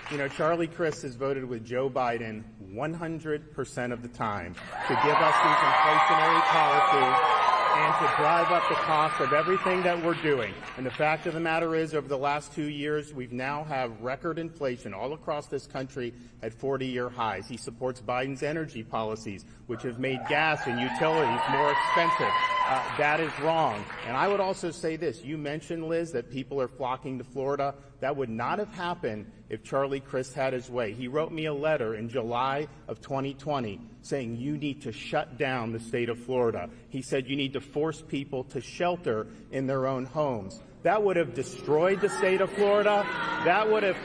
You know, Charlie Crist has voted with Joe Biden 100% of the time to give us these inflationary policies and to drive up the cost of everything that we're doing. And the fact of the matter is, over the last 2 years, we've now have record inflation all across this country at 40-year highs. He supports Biden's energy policies, which have made gas and utilities more expensive. That is wrong. And I would also say this. You mentioned, Liz, that people are flocking to Florida. That would not have happened if Charlie Crist had his way. He wrote me a letter in July of 2020 saying you need to shut down the state of Florida. He said you need to force people to shelter in their own homes. That would have destroyed the state of Florida. That would have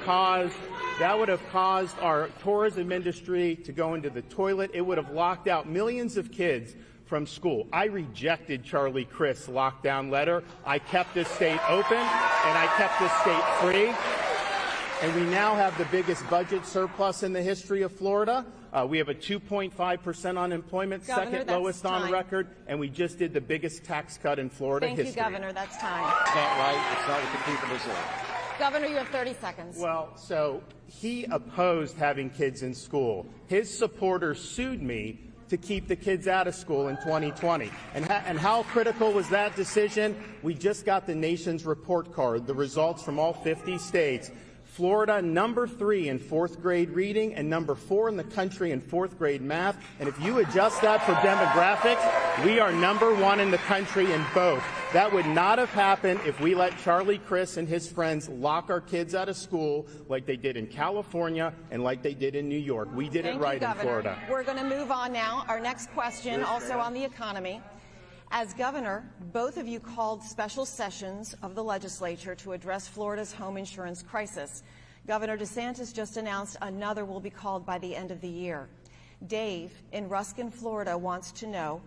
caused our tourism industry to go into the toilet. It would have locked out millions of kids from school. I rejected Charlie Crist's lockdown letter. I kept this state open, and I kept this state free. And we now have the biggest budget surplus in the history of Florida. We have a 2.5% unemployment, Governor, second lowest on record, and we just did the biggest tax cut in Florida history. Thank you, Governor. That's time. It's not right. It's not what the people deserve. Governor, you have 30 seconds. Well, so he opposed having kids in school. His supporters sued me to keep the kids out of school in 2020. And how critical was that decision? We just got the nation's report card, the results from all 50 states. Florida, number 3 in 4th grade reading and number 4 in the country in 4th grade math. And if you adjust that for demographics, we are number 1 in the country in both. That would not have happened if we let Charlie Crist and his friends lock our kids out of school like they did in California and like they did in New York. We did it right in Florida. We're going to move on now. Our next question, also on the economy. As governor, both of you called special sessions of the legislature to address Florida's home insurance crisis. Governor DeSantis just announced another will be called by the end of the year. Dave in Ruskin, Florida, wants to know,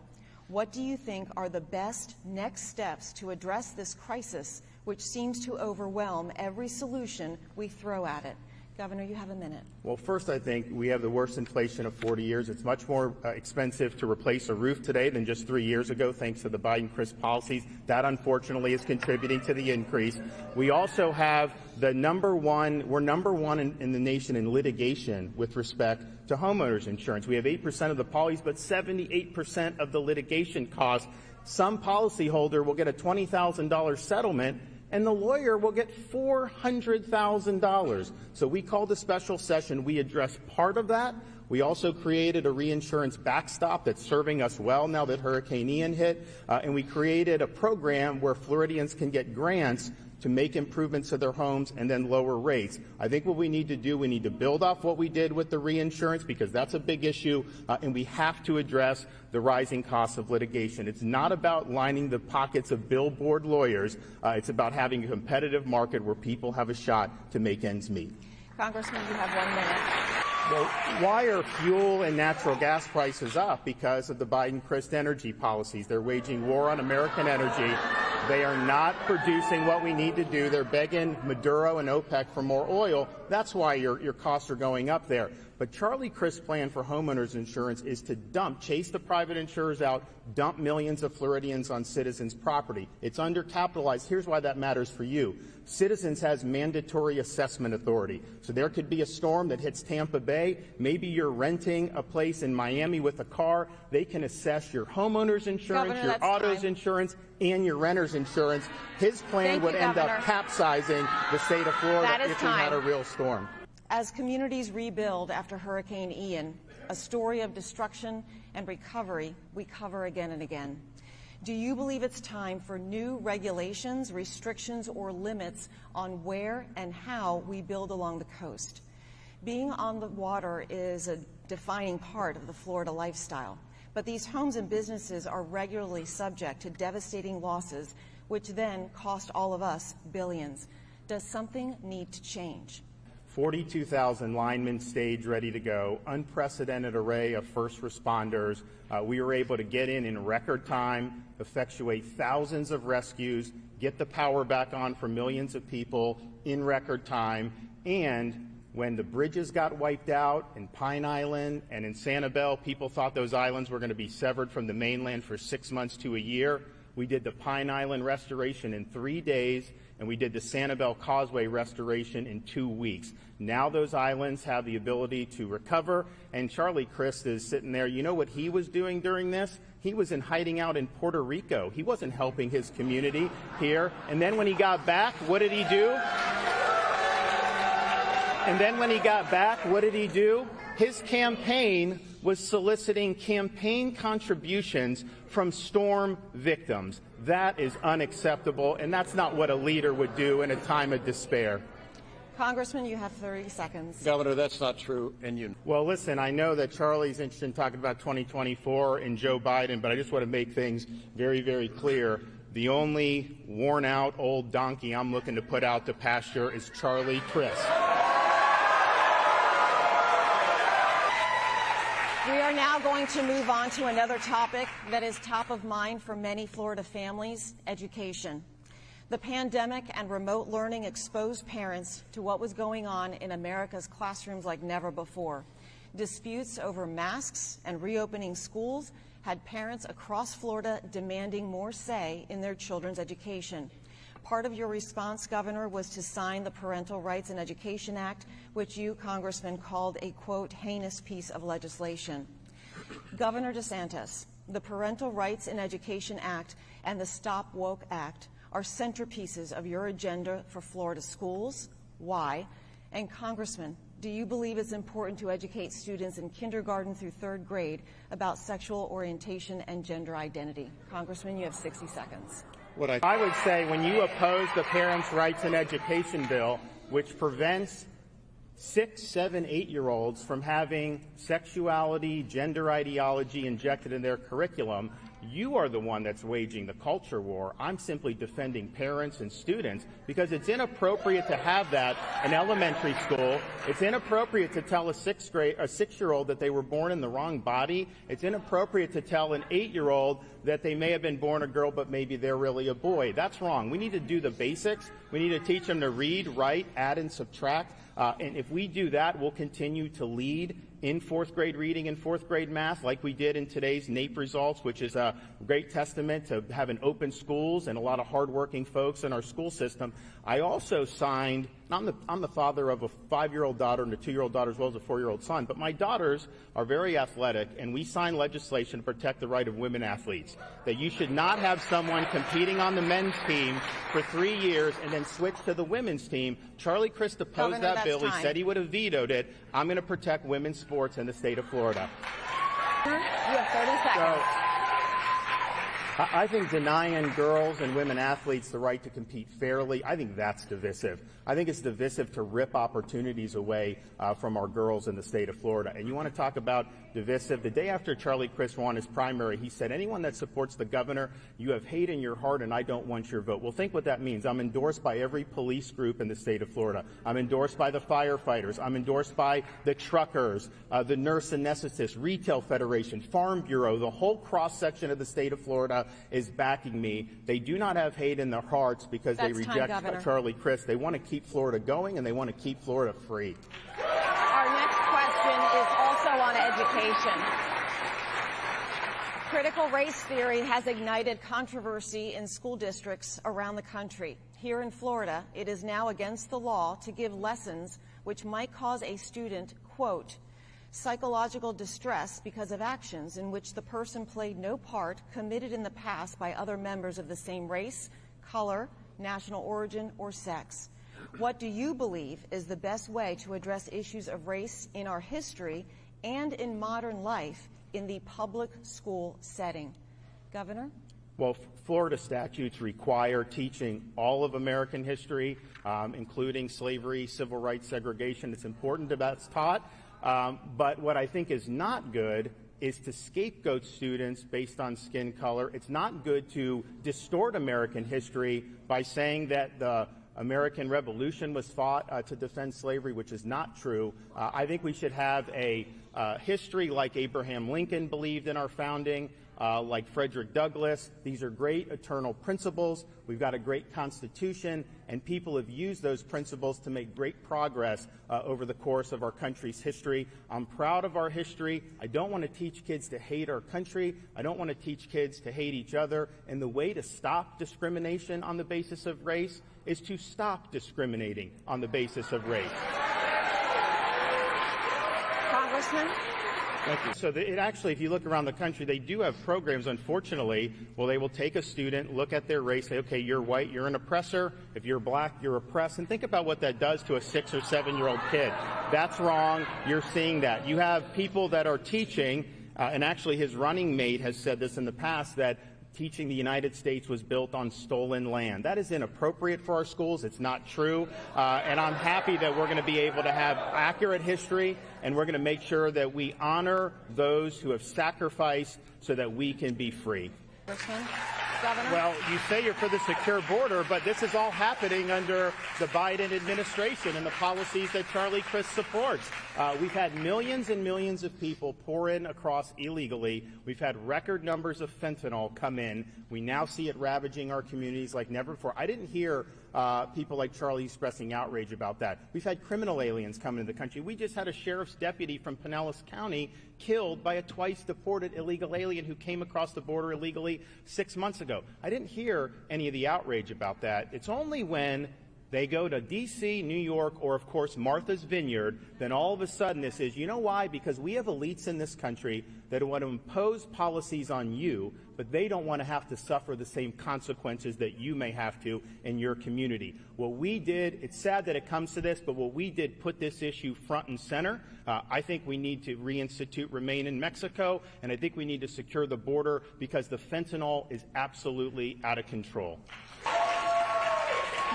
what do you think are the best next steps to address this crisis, which seems to overwhelm every solution we throw at it? Governor, you have a minute. Well, first, I think we have the worst inflation of 40 years. It's much more expensive to replace a roof today than just 3 years ago, thanks to the Biden-Crist policies. That, unfortunately, is contributing to the increase. We also have we're number one in the nation in litigation with respect to homeowners insurance. We have 8% of the policies, but 78% of the litigation costs. Some policyholder will get a $20,000 settlement, and the lawyer will get $400,000. So we called a special session. We addressed part of that. We also created a reinsurance backstop that's serving us well now that Hurricane Ian hit. And we created a program where Floridians can get grants to make improvements to their homes and then lower rates. I think what we need to do, we need to build off what we did with the reinsurance because that's a big issue, and we have to address the rising costs of litigation. It's not about lining the pockets of billboard lawyers. It's about having a competitive market where people have a shot to make ends meet. Congressman, you have 1 minute. Well, why are fuel and natural gas prices up? Because of the Biden-Crist energy policies. They're waging war on American energy. They are not producing what we need to do. They're begging Maduro and OPEC for more oil. That's why your costs are going up there. But Charlie Crist's plan for homeowners insurance is to chase the private insurers out, dump millions of Floridians on Citizens' property. It's undercapitalized. Here's why that matters for you. Citizens has mandatory assessment authority. So there could be a storm that hits Tampa Bay. Maybe you're renting a place in Miami with a car. They can assess your homeowner's insurance, Governor, your auto's insurance, and your renter's insurance. His plan would end up capsizing the state of Florida if we had a real storm. As communities rebuild after Hurricane Ian, a story of destruction and recovery we cover again and again. Do you believe it's time for new regulations, restrictions, or limits on where and how we build along the coast? Being on the water is a defining part of the Florida lifestyle, but these homes and businesses are regularly subject to devastating losses, which then cost all of us billions. Does something need to change? 42,000 linemen staged, ready to go, unprecedented array of first responders. We were able to get in record time, effectuate thousands of rescues, get the power back on for millions of people in record time. And when the bridges got wiped out in Pine Island and in Sanibel, people thought those islands were going to be severed from the mainland for 6 months to a year. We did the Pine Island restoration in 3 days and we did the Sanibel Causeway restoration in 2 weeks. Now those islands have the ability to recover, and Charlie Crist is sitting there. You know what he was doing during this? He was in hiding out in Puerto Rico. He wasn't helping his community here. And then when he got back, what did he do? His campaign was soliciting campaign contributions from storm victims. That is unacceptable, and that's not what a leader would do in a time of despair. Congressman, you have 30 seconds. Governor, that's not true, and you. Well, listen, I know that Charlie's interested in talking about 2024 and Joe Biden, but I just want to make things very, very clear. The only worn-out old donkey I'm looking to put out to pasture is Charlie Crist. We are now going to move on to another topic that is top of mind for many Florida families: education. The pandemic and remote learning exposed parents to what was going on in America's classrooms like never before. Disputes over masks and reopening schools had parents across Florida demanding more say in their children's education. Part of your response, Governor, was to sign the Parental Rights in Education Act, which you, Congressman, called a, quote, heinous piece of legislation. Governor DeSantis, the Parental Rights in Education Act and the Stop Woke Act are centerpieces of your agenda for Florida schools. Why? And Congressman, do you believe it's important to educate students in kindergarten through 3rd grade about sexual orientation and gender identity? Congressman, you have 60 seconds. I would say when you oppose the Parents' Rights in Education bill, which prevents 6-, 7-, 8-year-olds from having sexuality, gender ideology injected in their curriculum, you are the one that's waging the culture war. I'm simply defending parents and students because it's inappropriate to have that in elementary school. It's inappropriate to tell a 6-year-old that they were born in the wrong body. It's inappropriate to tell an 8-year-old that they may have been born a girl, but maybe they're really a boy. That's wrong. We need to do the basics. We need to teach them to read, write, add, and subtract. And if we do that, we'll continue to lead in 4th grade reading and 4th grade math like we did in today's NAEP results, which is a great testament to having open schools and a lot of hardworking folks in our school system. I also signed, I'm the father of a 5-year-old daughter and a 2-year-old daughter as well as a 4-year-old son, but my daughters are very athletic, and we signed legislation to protect the right of women athletes, that you should not have someone competing on the men's team for 3 years and then switch to the women's team. Charlie Crist opposed that bill. He said he would have vetoed it. I'm going to protect women's sports in the state of Florida. You have 30 seconds. I think denying girls and women athletes the right to compete fairly, I think that's divisive. I think it's divisive to rip opportunities away from our girls in the state of Florida. And you want to talk about divisive? The day after Charlie Crist won his primary, he said, anyone that supports the governor, you have hate in your heart and I don't want your vote. Well, think what that means. I'm endorsed by every police group in the state of Florida. I'm endorsed by the firefighters. I'm endorsed by the truckers, the nurse anesthetists, Retail Federation, Farm Bureau. The whole cross-section of the state of Florida is backing me. They do not have hate in their hearts because they reject Charlie Crist. They want to keep Florida going and they want to keep Florida free. Our next question is also on education. Critical race theory has ignited controversy in school districts around the country. Here in Florida, it is now against the law to give lessons which might cause a student, quote, psychological distress because of actions in which the person played no part committed in the past by other members of the same race, color, national origin, or sex. What do you believe is the best way to address issues of race in our history and in modern life in the public school setting? Governor? Well, Florida statutes require teaching all of American history, including slavery, civil rights, segregation. It's important that that's taught. But what I think is not good is to scapegoat students based on skin color. It's not good to distort American history by saying that the American Revolution was fought to defend slavery, which is not true. I think we should have a history like Abraham Lincoln believed in our founding, like Frederick Douglass. These are great eternal principles. We've got a great Constitution, and people have used those principles to make great progress over the course of our country's history. I'm proud of our history. I don't want to teach kids to hate our country. I don't want to teach kids to hate each other. And the way to stop discrimination on the basis of race is to stop discriminating on the basis of race. Congressman? Thank you. So it actually, if you look around the country, they do have programs, unfortunately, where they will take a student, look at their race, say, okay, you're white, you're an oppressor. If you're black, you're oppressed. And think about what that does to a 6 or 7-year-old kid. That's wrong. You're seeing that. You have people that are teaching, and actually his running mate has said this in the past, that teaching the United States was built on stolen land. That is inappropriate for our schools. It's not true. And I'm happy that we're going to be able to have accurate history, and we're going to make sure that we honor those who have sacrificed so that we can be free. Governor? Well, you say you're for the secure border, but this is all happening under the Biden administration and the policies that Charlie Crist supports. We've had millions and millions of people pour in across illegally. We've had record numbers of fentanyl come in. We now see it ravaging our communities like never before. I didn't hear people like Charlie expressing outrage about that. We've had criminal aliens come into the country. We just had a sheriff's deputy from Pinellas County killed by a twice-deported illegal alien who came across the border illegally 6 months ago. I didn't hear any of the outrage about that. It's only when they go to D.C., New York, or, of course, Martha's Vineyard, then all of a sudden this is, you know why? Because we have elites in this country that want to impose policies on you, but they don't want to have to suffer the same consequences that you may have to in your community. What we did, it's sad that it comes to this, but what we did put this issue front and center. I think we need to reinstitute Remain in Mexico, and I think we need to secure the border because the fentanyl is absolutely out of control.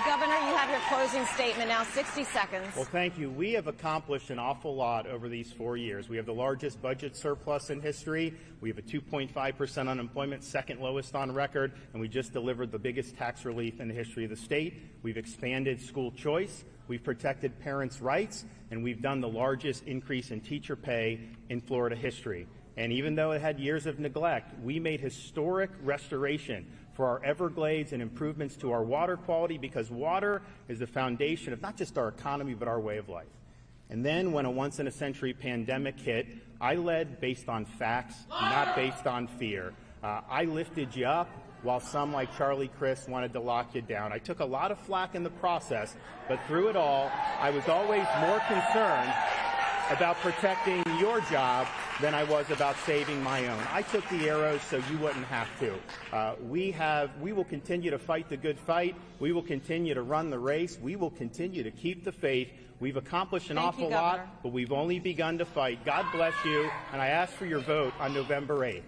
Governor, you have your closing statement now, 60 seconds. Well, thank you. We have accomplished an awful lot over these 4 years. We have the largest budget surplus in history. We have a 2.5% unemployment, second lowest on record, and we just delivered the biggest tax relief in the history of the state. We've expanded school choice. We've protected parents' rights, and we've done the largest increase in teacher pay in Florida history. And even though it had years of neglect, we made historic restoration for our Everglades and improvements to our water quality, because water is the foundation of not just our economy but our way of life. And then when a once-in-a-century pandemic hit, I led based on facts, not based on fear. I lifted you up while some like Charlie Crist wanted to lock you down. I took a lot of flack in the process, but through it all, I was always more concerned about protecting your job than I was about saving my own. I took the arrows so you wouldn't have to. We will continue to fight the good fight. We will continue to run the race. We will continue to keep the faith. We've accomplished an awful lot, but we've only begun to fight. God bless you, and I ask for your vote on November 8th.